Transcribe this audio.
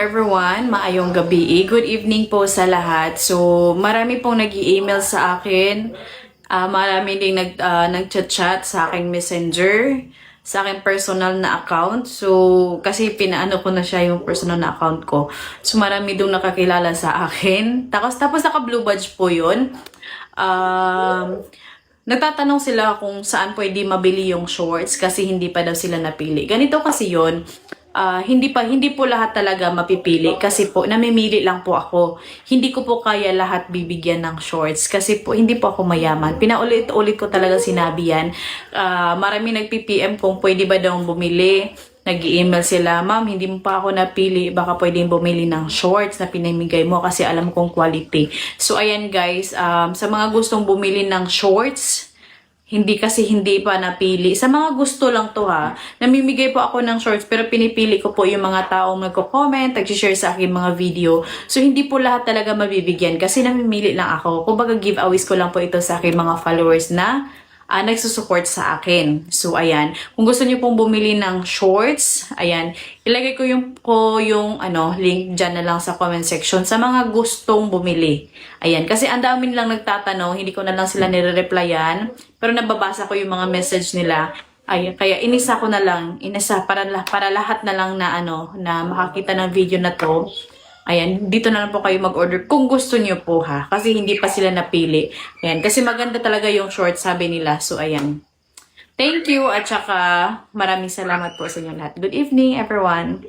everyone, maayong gabi. Good evening po sa lahat. So, marami pong nag-i-email sa akin. Marami ding nag-chat-chat sa aking messenger, sa aking personal na account. So, kasi pinaano ko na siya yung personal na account ko. So, marami dong nakakilala sa akin. Tapos naka-blue badge po yun. Nagtatanong sila kung saan pwede mabili yung shorts kasi hindi pa daw sila napili. Ganito kasi yun. Hindi po lahat talaga mapipili kasi po namimili lang po ako. Hindi ko po kaya lahat bibigyan ng shorts kasi po hindi po ako mayaman. Pinaulit-ulit ko talaga sinabi yan. Marami nag-PPM kung pwede ba daw bumili. Nag-email sila, ma'am, hindi mo pa ako napili, baka pwedeng bumili ng shorts na pinamigay mo kasi alam kong quality. So ayan guys, sa mga gustong bumili ng shorts, hindi pa napili. Sa mga gusto lang to ha. Namimigay po ako ng shorts pero pinipili ko po yung mga taong nagko-comment, nag-share sa akin mga video. So hindi po lahat talaga mabibigyan kasi namimili lang ako. Kumbaga giveaways ko lang po ito sa akin mga followers na nagsusupport sa akin. So ayan, kung gusto niyo pong bumili ng shorts, ayan, ilagay ko yung link diyan na lang sa comment section sa mga gustong bumili. Ayan, kasi ang dami lang nagtatanong, hindi ko na lang sila nire-replyan, pero nababasa ko yung mga message nila. Ay, kaya inisa ko na lang, para lahat na lang na na makakita ng video na to. Ayan, dito na lang po kayo mag-order kung gusto niyo po ha. Kasi hindi pa sila napili. Ayan, kasi maganda talaga yung short sabi nila. So, ayan. Thank you at saka maraming salamat po sa inyo lahat. Good evening everyone.